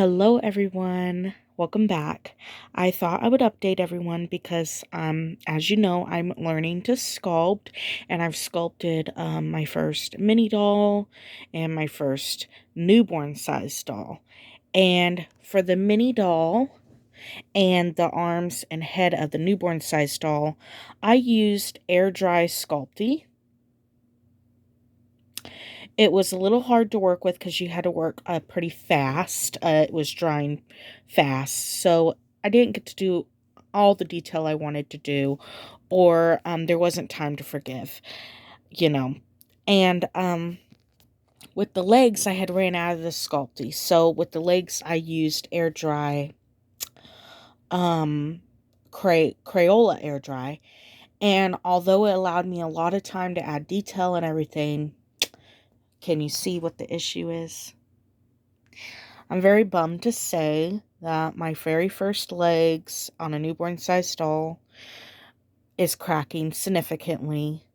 Hello, everyone. Welcome back. I thought I would update everyone because, as you know, I'm learning to sculpt, and I've sculpted my first mini doll and my first newborn size doll. And for the mini doll and the arms and head of the newborn size doll, I used air dry sculpting. It was a little hard to work with because you had to work pretty fast. It was drying fast. So I didn't get to do all the detail I wanted to do, or there wasn't time to forgive, you know. And with the legs, I had ran out of the Sculpty. So with the legs, I used air dry, Crayola air dry. And although it allowed me a lot of time to add detail and everything, can you see what the issue is? I'm very bummed to say that my very first legs on a newborn size doll is cracking significantly.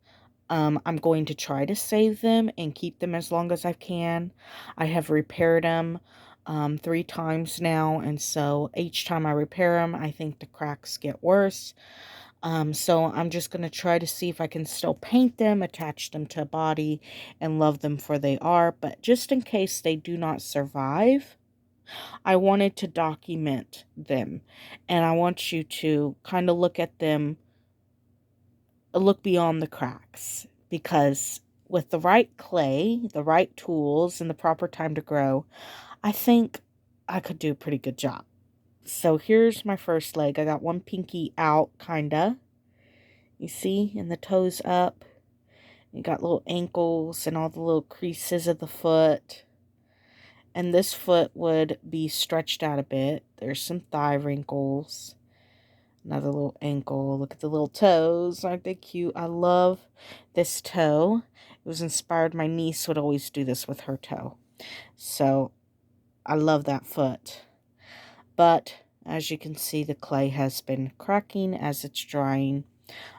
I'm going to try to save them and keep them as long as I can. I have repaired them 3 times now, and so each time I repair them, I think the cracks get worse. So I'm just going to try to see if I can still paint them, attach them to a body, and love them for they are. But just in case they do not survive, I wanted to document them, and I want you to kind of look at them, look beyond the cracks, because with the right clay, the right tools, and the proper time to grow, I think I could do a pretty good job. So here's my first leg. I got one pinky out, kinda. You see, and the toes up. You got little ankles and all the little creases of the foot. And this foot would be stretched out a bit. There's some thigh wrinkles. Another little ankle. Look at the little toes. Aren't they cute? I love this toe. It was inspired. My niece would always do this with her toe. So I love that foot. But as you can see, the clay has been cracking as it's drying.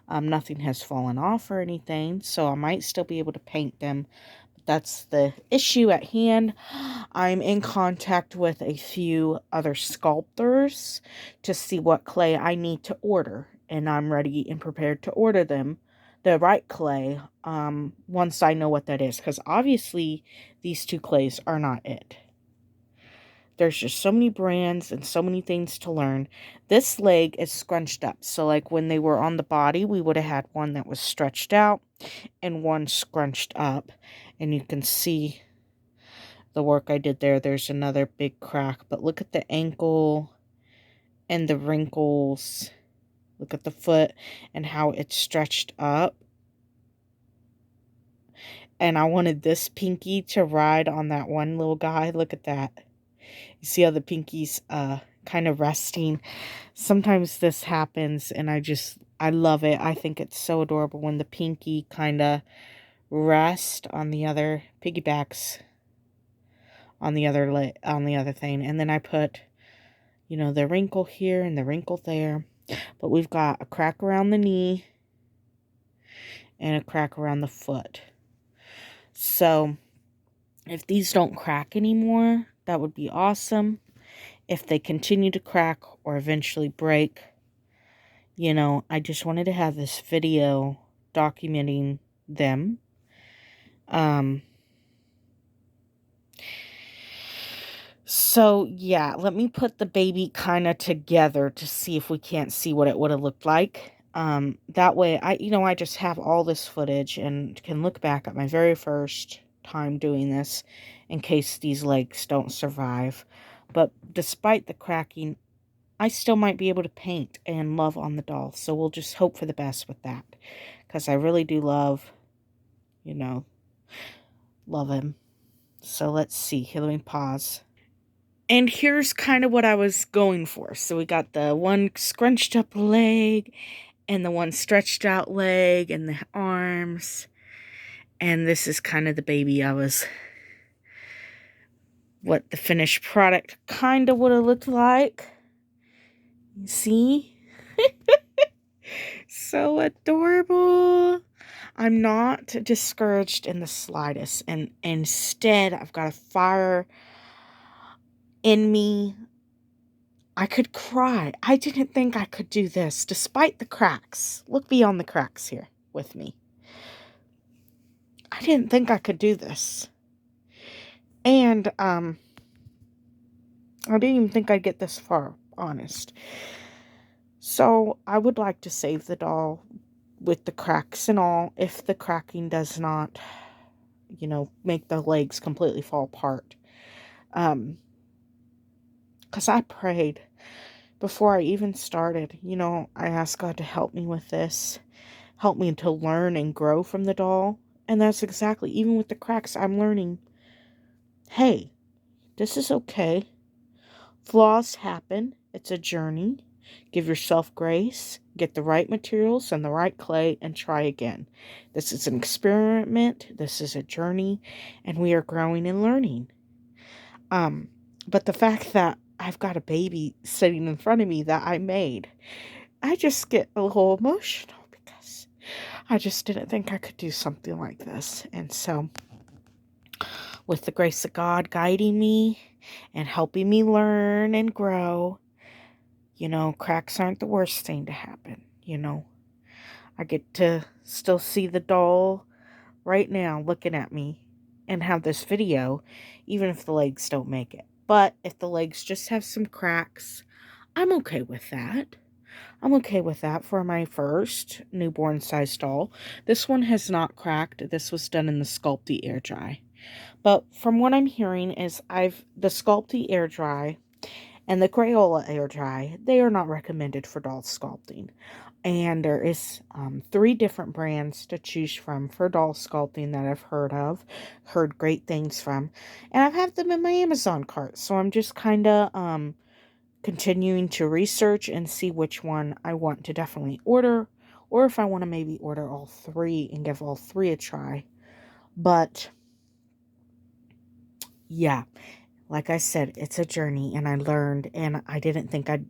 Nothing has fallen off or anything. So I might still be able to paint them. That's the issue at hand. I'm in contact with a few other sculptors to see what clay I need to order. And I'm ready and prepared to order them, the right clay, once I know what that is. Because obviously, these two clays are not it. There's just so many brands and so many things to learn. This leg is scrunched up. So like when they were on the body, we would have had one that was stretched out and one scrunched up. And you can see the work I did there. There's another big crack. But look at the ankle and the wrinkles. Look at the foot and how it's stretched up. And I wanted this pinky to ride on that one little guy. Look at that. You see how the pinky's kind of resting. Sometimes this happens and I love it. I think it's so adorable when the pinky kind of rest on the other piggybacks on the other thing. And then I put, the wrinkle here and the wrinkle there. But we've got a crack around the knee and a crack around the foot. So if these don't crack anymore, that would be awesome. If they continue to crack or eventually break, I just wanted to have this video documenting them. So yeah, let me put the baby kind of together to see if we can't see what it would have looked like. That way I just have all this footage and can look back at my very first time doing this in case these legs don't survive. But despite the cracking, I still might be able to paint and love on the doll. So we'll just hope for the best with that. Because I really do love him. So let's see. Here, let me pause. And here's kind of what I was going for. So we got the one scrunched up leg and the one stretched out leg and the arms. And this is kind of the baby what the finished product kind of would have looked like. You see? So adorable. I'm not discouraged in the slightest. And instead, I've got a fire in me, I could cry. I didn't think I could do this despite the cracks. Look beyond the cracks here with me. I didn't think I could do this. And I didn't even think I'd get this far, honest. So I would like to save the doll with the cracks and all if the cracking does not, make the legs completely fall apart. Because I prayed before I even started. I asked God to help me with this, help me to learn and grow from the doll. And that's exactly, even with the cracks, I'm learning, hey, this is okay. Flaws happen. It's a journey. Give yourself grace. Get the right materials and the right clay and try again. This is an experiment. This is a journey. And we are growing and learning. But the fact that I've got a baby sitting in front of me that I made, I just get a little emotional because I just didn't think I could do something like this. And so, with the grace of God guiding me and helping me learn and grow, cracks aren't the worst thing to happen. I get to still see the doll right now looking at me and have this video, even if the legs don't make it. But if the legs just have some cracks, I'm okay with that. I'm okay with that for my first newborn size doll. This one has not cracked. This was done in the Sculpting air dry. But from what I'm hearing is the Sculpting air dry and the Crayola air dry, they are not recommended for doll sculpting. And there is 3 different brands to choose from for doll sculpting that I've heard great things from. And I've had them in my Amazon cart. So I'm just kind of continuing to research and see which one I want to definitely order. Or if I want to maybe order all 3 and give all 3 a try. But yeah, like I said, it's a journey and I learned, and I didn't think I'd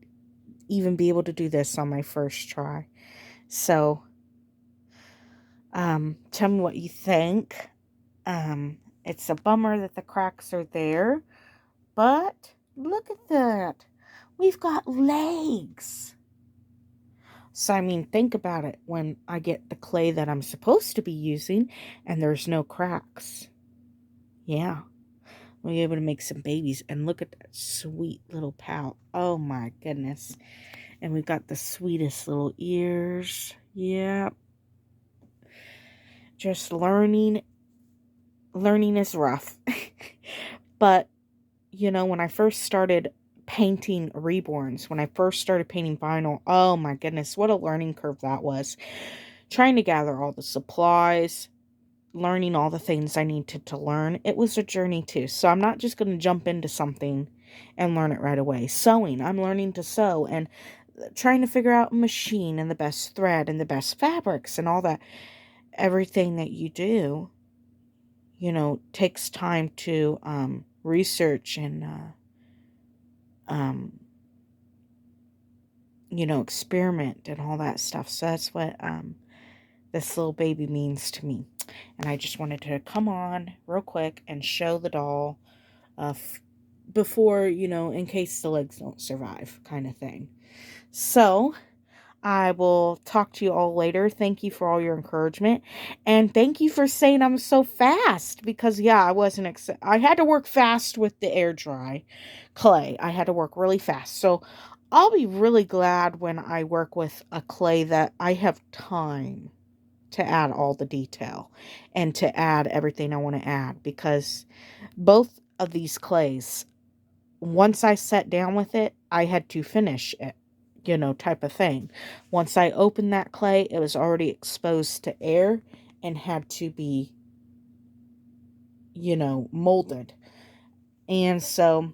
even be able to do this on my first try. So, tell me what you think. It's a bummer that the cracks are there, but look at that. We've got legs. So, I mean, think about it when I get the clay that I'm supposed to be using and there's no cracks. Yeah. We'll be able to make some babies. And look at that sweet little pout. Oh my goodness. And we've got the sweetest little ears. Yeah. Just learning. Learning is rough. But, when I first started painting reborns, when I first started painting vinyl, oh my goodness, what a learning curve that was. Trying to gather all the supplies, learning all the things I needed to learn. It was a journey too. So I'm not just going to jump into something and learn it right away. Sewing, I'm learning to sew and trying to figure out a machine and the best thread and the best fabrics and all that. Everything that you do, takes time to research and, experiment and all that stuff. So that's what this little baby means to me. And I just wanted to come on real quick and show the doll before, in case the legs don't survive, kind of thing. So I will talk to you all later. Thank you for all your encouragement. And thank you for saying I'm so fast. Because, yeah, I wasn't I had to work fast with the air dry clay. I had to work really fast. So I'll be really glad when I work with a clay that I have time to add all the detail and to add everything I want to add. Because both of these clays, once I sat down with it, I had to finish it, type of thing. Once I opened that clay, it was already exposed to air and had to be, molded. And so,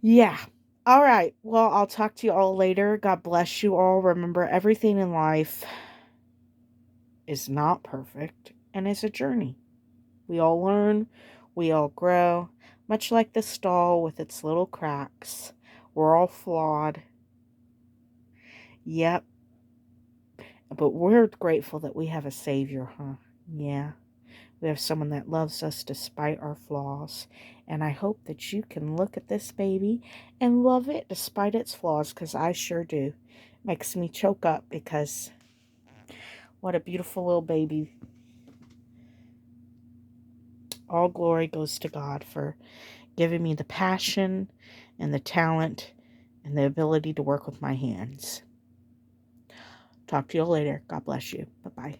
yeah. All right. Well, I'll talk to you all later. God bless you all. Remember, everything in life is not perfect and it's a journey. We all learn, we all grow, much like this doll with its little cracks. We're all flawed. Yep. But we're grateful that we have a savior, huh? Yeah. We have someone that loves us despite our flaws. And I hope that you can look at this baby and love it despite its flaws, because I sure do. Makes me choke up because what a beautiful little baby. All glory goes to God for giving me the passion and the talent and the ability to work with my hands. Talk to you later. God bless you. Bye-bye.